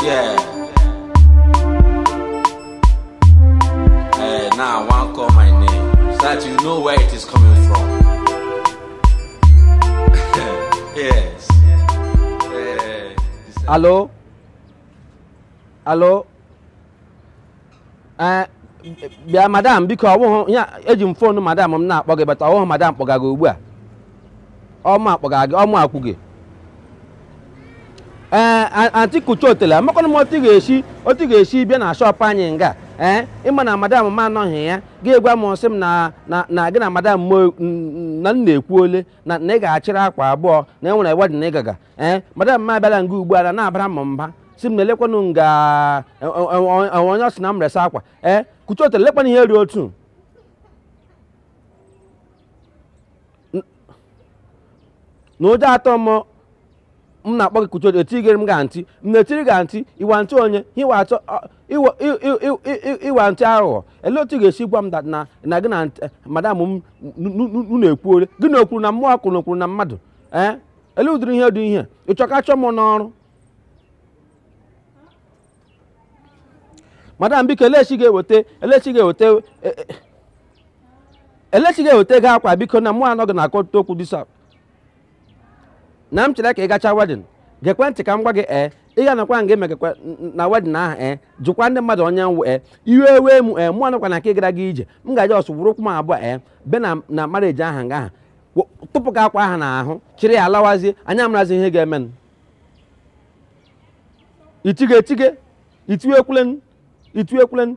Yeah. Now I want to call my name so that you know where it is coming from. Yes. Hello? Hello? Bia madam, because ejim phone madam m na-akpọ gị bata ọhụụ madam kpọga gị ugbu a. Ọmụ akpọga gị, ọmụ akwụ gị. Anti kuchotele, amakwana m otu ga-esi bịa na shop anyị nga. Ịma na madam ma anọghị ya, ga-egwa m sị m na gị na madam na na-ekwu ole na ị ga-achịrị akwa abụọ na enwere wedding ịgaga. Madam ma abịala nga ugbu a na-abara m mba. Si m na-elekwanụ nga onye ọsị na m resa akwa. Kuchotele lekwana ihe eri otu. Na ụjọ atọ m na-akpọ gị Kuchotele etigere m ga-ntị m na-etiri ga ntị iwa ntị onye iwa ntị aghụghọ. Ele otu ga-esi gwa m na gị na madam m na-ekwu ole gị na okwuru na mmụọ kwuru na mmadụ. Ele ụdịrị ihe dị ihe ịchọ ka chọọ m n'ọrụ. Madam biko elechi ga-eweta gị akwa biko na mụ anọghị na-akọta okwu disa na m chere ka ị gacha wedding gekwe ntị ka m gwa gị ị ga-anọkwa nga emegekwa na wedding ahụ jụkwa ndị mmadụ onye nwụ iwe ewe m mụ anọkwa na ka ị gara gị ije m ga-aje ọsụ wụrụ ụkwụ m abụọ be na marriage ahụ nga ahụ tụpụ gị akwa ahụ n'ahụ chịrị ya alawazie anya amarazi ihe ga-emenụ itiwekwulen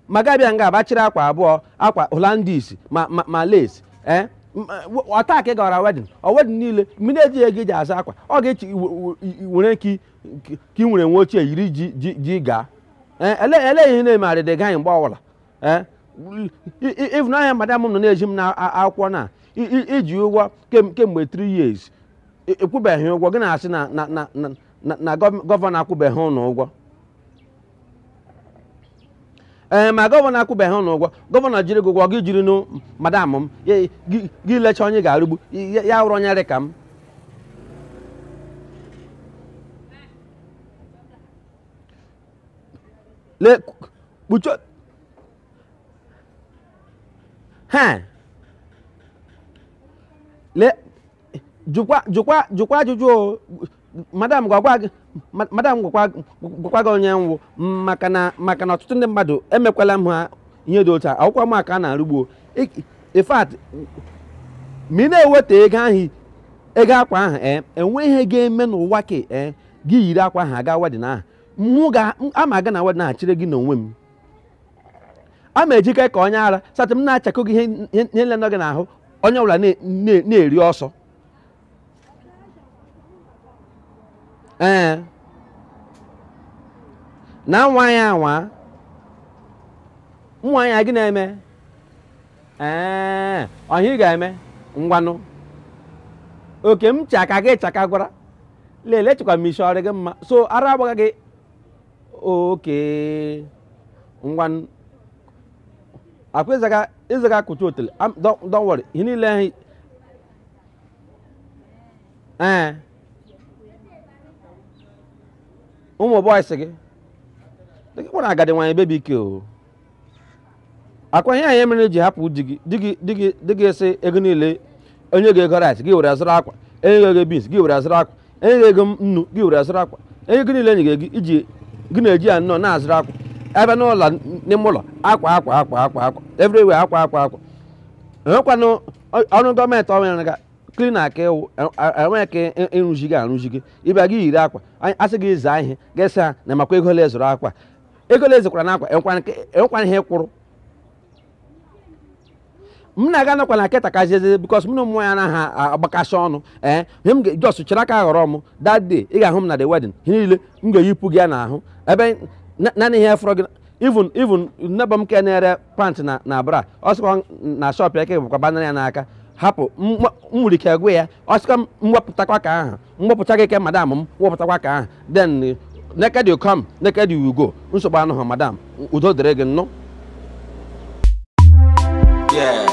ma gabịa nga abachiri akwa abụọ akwa Hollandis ma lace ọta ka ị gara wedding wedding niile mmiri eji ego iji asa akwa ọ ga-echi were ka ị nwere nwe ochie yiri ji gaa ele ihe na-eme arịdị gaghị mgbe ọbụla even ahịa madam m nọ na-eji m na akwụkwọ na iji ụgwọ kemgbe 3 years ekwubeghị ụgwọ gị na-asị na gọvanọ akwụbeghị ụnụ ụgwọ. Ma gọvanọ akwụbeghị ụnụ ụgwọ gọvanọ jiri gị ụgwọ gị jiri nụ madam m gị lecha onye ga-arụgbu ya wụrụ onye ka m. Jụkwa ajụjụ madam gwakwa gị onye nwụ maka na ọtụtụ ndị mmadụ emekwala m ha ihe dị otu a akwụkwọ m aka na-arụgbuo. In fact ma ị na-eweta ego akwa ahụ enwe ihe ga-eme n'ụwa ka gị yiri akwa ahụ aga wedding ahụ ama aga na wedding ahụ chịrị gị n'onwe m ama ejike ka onye ara satị m na-achakọ gị ihe nle nọ gị n'ahụ onye ọbụla na-eri ọsọ. Na nwa ya gị na-eme ọhịa ị ga-eme ngwanụ oke m chaka gị chaka gwara lele chekwa m isi ọrụ gị mma so ara agbaga gị oke ngwanụ akwa ịzaga Kuchotele don't worry ihe niile ụmụ boys gị dịkwa agadi nwanyị bebi ike o akwa ihe anyị mere ji hapụ di gị esi ego niile onye ga-ego rice gị were azụrụ akwa enye gị ego beans gị were azụrụ akwa enye gị ego nnu gị were azụrụ akwa enye gị niile enye gị iji gị na-eji ya nnọọ na-azụrụ akwa ebe n'ụlọ n'ime ụlọ akwa everywhere akwa enwekwanụ ọrụ gọọmenti ọnwere ga klina ka ewu enweghị ka ịrụzi gị ịbịa gị yiri akwa asị gị zaa ihe ga-esi ha na makwa ego ole zụrụ akwa ego ole zekwara n'akwa enwekwana ihe kwụrụ. M na-aga nọkwa na keta ka jeze bikos m na ụmụ ya naghị agbakasị ọnụ ihe m ga-ejọs chere aka ghọrọ m that day ị ga-ahụ m na the wedding ihe niile m ga-eyipụ gị ya n'ahụ ebe naanị ihe fọrọ gị even nneba m ke na-ere pant na bra ọ sịkwa na shop eke bụkwa banara ya n'aka hapụ m nwere ike gwe ya ọ sịkwa m wepụtakwa ka ahụ mwepụta gị ke madam m wepụtakwa ka ahụ then naked you come naked you go nsogbu anụghị madam udo dịrị gị nnụ. Yeah.